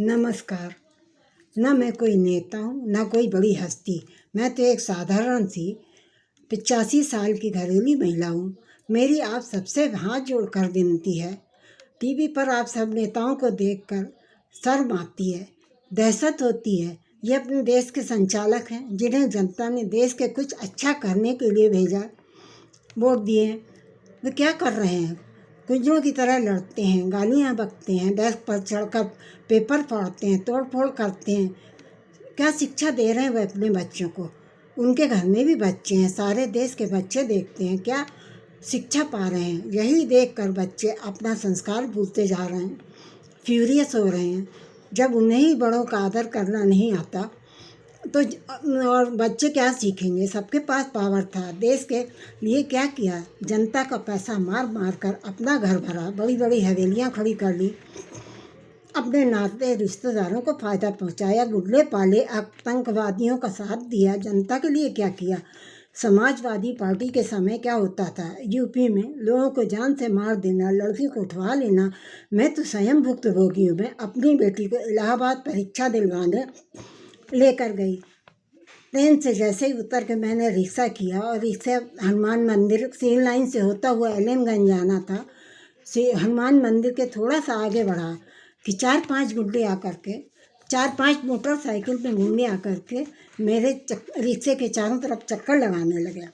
नमस्कार। ना मैं कोई नेता हूँ ना कोई बड़ी हस्ती। मैं तो एक साधारण सी 85 साल की घरेलू महिला हूँ। मेरी आप सबसे हाथ जोड़कर विनती है, टीवी पर आप सब नेताओं को देखकर शर्म आती है, दहशत होती है। ये अपने देश के संचालक हैं जिन्हें जनता ने देश के कुछ अच्छा करने के लिए भेजा, वोट दिए हैं। वे क्या कर रहे हैं? कुंजरों की तरह लड़ते हैं, गालियाँ बकते हैं, डेस्क पर चढ़कर पेपर फाड़ते हैं, तोड़ फोड़ करते हैं। क्या शिक्षा दे रहे हैं वे अपने बच्चों को? उनके घर में भी बच्चे हैं, सारे देश के बच्चे देखते हैं, क्या शिक्षा पा रहे हैं? यही देखकर बच्चे अपना संस्कार भूलते जा रहे हैं, फ्यूरियस हो रहे हैं। जब उन्हें ही बड़ों का आदर करना नहीं आता तो और बच्चे क्या सीखेंगे? सबके पास पावर था, देश के लिए क्या किया? जनता का पैसा मार मार कर अपना घर भरा, बड़ी बड़ी हवेलियां खड़ी कर ली, अपने नाते रिश्तेदारों को फायदा पहुंचाया, गुडले पाले, आतंकवादियों का साथ दिया। जनता के लिए क्या किया? समाजवादी पार्टी के समय क्या होता था? यूपी में लोगों को जान से मार देना, लड़की को उठवा लेना। मैं तो स्वयं भुक्तभोगी हूँ। मैं अपनी बेटी को इलाहाबाद परीक्षा दिलवाने लेकर गई। ट्रेन से जैसे ही उतर के मैंने रिक्शा किया और रिक्शा हनुमान मंदिर सिविल लाइन से होता हुआ एलएनगंज जाना था। हनुमान मंदिर के थोड़ा सा आगे बढ़ा कि 4-5 गुंडे आकर के, 4-5 मोटरसाइकिल पे गुंडे आकर के मेरे रिक्शे के चारों तरफ चक्कर लगाने लगे।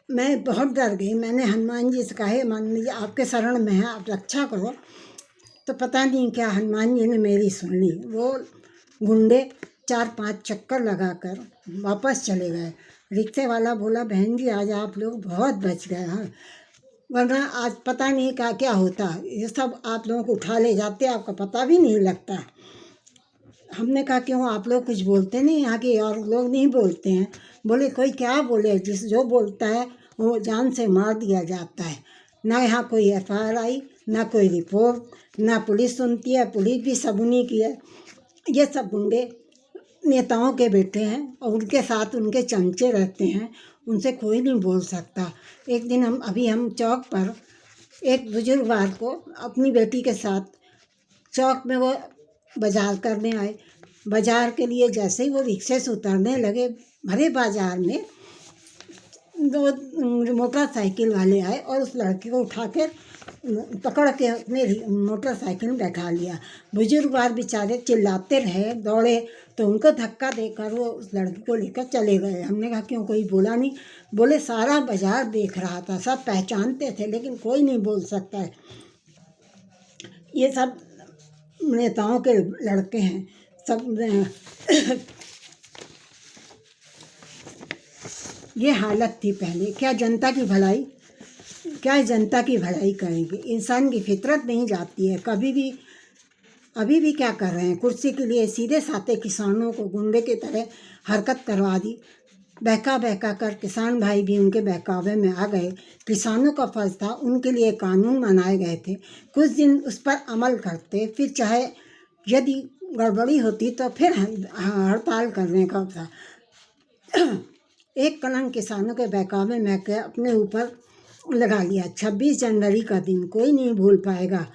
मैं बहुत डर गई। मैंने हनुमान जी से कहा, हनुमान जी आपके शरण में है, आप रक्षा करो। तो पता नहीं क्या हनुमान जी ने मेरी सुन ली। वो गुंडे 4-5 चक्कर लगाकर वापस चले गए। रिक्शे वाला बोला, बहन जी आज आप लोग बहुत बच गए हैं, वरना आज पता नहीं क्या क्या होता। ये सब आप लोगों को उठा ले जाते, आपका पता भी नहीं लगता। हमने कहा क्यों आप लोग कुछ बोलते नहीं? यहाँ के और लोग नहीं बोलते हैं? बोले कोई क्या बोले, जिस जो बोलता है वो जान से मार दिया जाता है। ना यहाँ कोई एफआईआर आई, ना कोई रिपोर्ट, ना पुलिस सुनती है, पुलिस भी सबूनी की है। ये सब गुंडे नेताओं के बेटे हैं और उनके साथ उनके चमचे रहते हैं, उनसे कोई नहीं बोल सकता। एक दिन हम चौक पर एक बुजुर्गवार को अपनी बेटी के साथ चौक में वो बाजार करने आए। बाजार के लिए जैसे ही वो रिक्शे से उतरने लगे, भरे बाजार में 2 मोटरसाइकिल वाले आए और उस लड़के को उठा कर पकड़ के अपने मोटरसाइकिल में बैठा लिया। बुजुर्गवार बेचारे चिल्लाते रहे, दौड़े तो उनको धक्का देकर वो उस लड़की को लेकर चले गए। हमने कहा क्यों, कोई बोला नहीं? बोले सारा बाजार देख रहा था, सब पहचानते थे, लेकिन कोई नहीं बोल सकता है। ये सब नेताओं के लड़के हैं सब। ये हालत थी पहले। क्या जनता की भलाई, क्या जनता की भलाई करेंगे? इंसान की फितरत नहीं जाती है कभी भी। अभी भी क्या कर रहे हैं? कुर्सी के लिए सीधे साधे किसानों को गुंडे की तरह हरकत करवा दी। बहका बहका कर किसान भाई भी उनके बहकावे में आ गए। किसानों का फर्ज था, उनके लिए कानून बनाए गए थे, कुछ दिन उस पर अमल करते, फिर चाहे यदि गड़बड़ी होती तो फिर हड़ताल करने का था। एक कलंक किसानों के बहकावे में अपने ऊपर लगा लिया। 26 जनवरी का दिन कोई नहीं भूल पाएगा।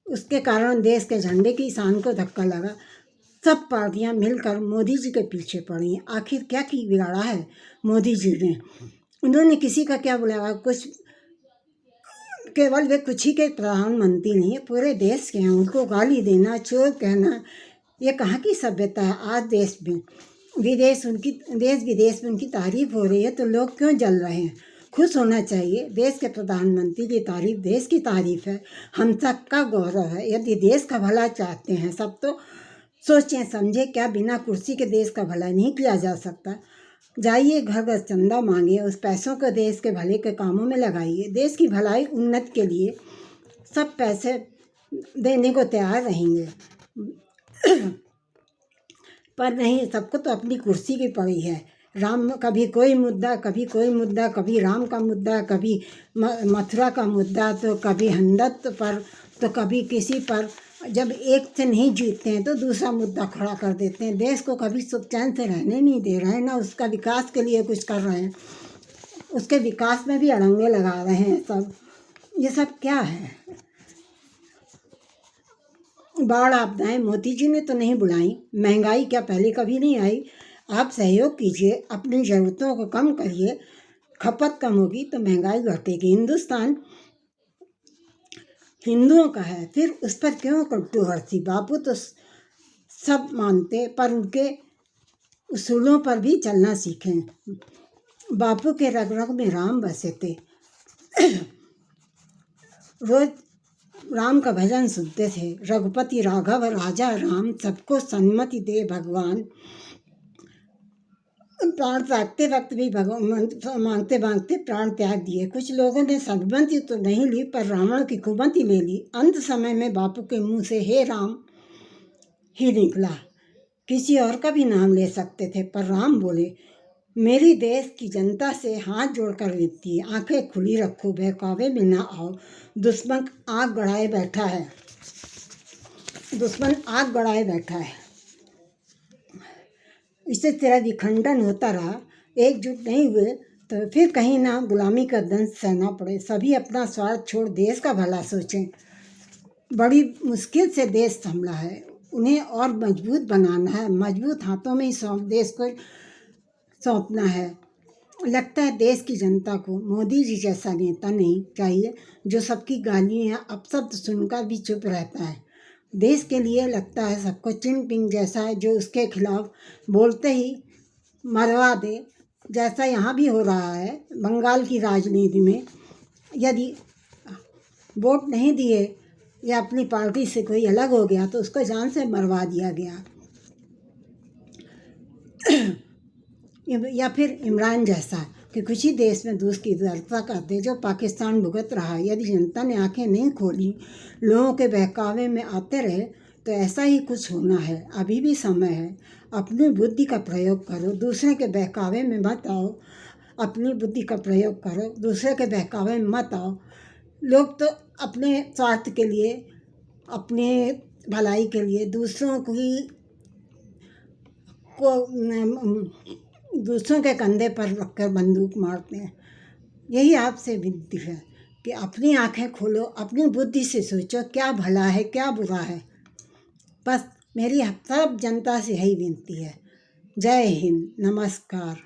उसके कारण देश के झंडे की शान को धक्का लगा। सब पार्टियां मिलकर मोदी जी के पीछे पड़ी। आखिर क्या की बिगाड़ा है मोदी जी ने? उन्होंने किसी का क्या बुलाया? कुछ केवल वे कुछ ही के प्रधानमंत्री नहीं है, पूरे देश के हैं। उनको गाली देना, चोर कहना, ये कहाँ की सभ्यता है? आज देश विदेश में उनकी तारीफ हो रही है तो लोग क्यों जल रहे हैं? खुश होना चाहिए। देश के प्रधानमंत्री की तारीफ देश की तारीफ है, हम सबका गौरव है। यदि देश का भला चाहते हैं सब तो सोचें समझे, क्या बिना कुर्सी के देश का भला नहीं किया जा सकता? जाइए घर घर चंदा मांगिए, उस पैसों को देश के भले के कामों में लगाइए। देश की भलाई उन्नति के लिए सब पैसे देने को तैयार रहेंगे। पर नहीं, सबको तो अपनी कुर्सी की पड़ी है। राम कभी कोई मुद्दा, कभी कोई मुद्दा, कभी राम का मुद्दा, कभी मथुरा का मुद्दा, तो कभी हिंदुत्व पर, तो कभी किसी पर। जब एक से नहीं जीतते हैं तो दूसरा मुद्दा खड़ा कर देते हैं। देश को कभी सुख चैन से रहने नहीं दे रहे हैं, ना उसका विकास के लिए कुछ कर रहे हैं, उसके विकास में भी अड़ंगे लगा रहे हैं सब। ये सब क्या है? बाढ़ आपदाएं मोदी जी ने तो नहीं बुलाई, महंगाई क्या पहले कभी नहीं आई। आप सहयोग कीजिए, अपनी ज़रूरतों को कम करिए, खपत कम होगी तो महंगाई घटेगी। हिंदुस्तान हिंदुओं का है, फिर उस पर क्यों कंट्रोवर्सी। बापू तो सब मानते, पर उनके उसूलों पर भी चलना सीखें। बापू के रग रग में राम बसे थे, रोज राम का भजन सुनते थे। रघुपति राघव राजा राम, सबको सन्मति दे भगवान। प्राण त्यागते वक्त भी भगवान मांगते मांगते प्राण त्याग दिए। कुछ लोगों ने सन्मति तो नहीं ली, पर रावण की कुमति ले ली। अंत समय में बापू के मुंह से हे राम ही निकला। किसी और का भी नाम ले सकते थे, पर राम बोले। मेरी देश की जनता से हाथ जोड़कर विनती है, आंखें खुली रखो, बहकावे में ना आओ। दुश्मन आग गड़ाए बैठा है, दुश्मन आग गड़ाए बैठा है। इससे तेरा विखंडन होता रहा, एकजुट नहीं हुए तो फिर कहीं ना गुलामी का दंश सहना पड़े। सभी अपना स्वार्थ छोड़ देश का भला सोचें। बड़ी मुश्किल से देश संभला है, उन्हें और मजबूत बनाना है। मजबूत हाथों में ही देश को सौंपना है। लगता है देश की जनता को मोदी जी जैसा नेता नहीं चाहिए, जो सबकी गालियाँ अपशब्द सुनकर भी चुप रहता है। देश के लिए लगता है सबको चिनपिंग जैसा है, जो उसके खिलाफ बोलते ही मरवा दे, जैसा यहाँ भी हो रहा है बंगाल की राजनीति में। यदि वोट नहीं दिए या अपनी पार्टी से कोई अलग हो गया तो उसको जान से मरवा दिया गया। या फिर इमरान जैसा कि कुछ ही देश में दूसरी की दरता करते, जो पाकिस्तान भुगत रहा है। यदि जनता ने आंखें नहीं खोली, लोगों के बहकावे में आते रहे, तो ऐसा ही कुछ होना है। अभी भी समय है, अपनी बुद्धि का प्रयोग करो, दूसरे के बहकावे में मत आओ। अपनी बुद्धि का प्रयोग करो, दूसरे के बहकावे में मत आओ। लोग तो अपने स्वार्थ के लिए, अपने भलाई के लिए दूसरों के कंधे पर रखकर बंदूक मारते हैं। यही आपसे विनती है कि अपनी आंखें खोलो, अपनी बुद्धि से सोचो क्या भला है क्या बुरा है। बस मेरी सब जनता से यही विनती है। जय हिंद, नमस्कार।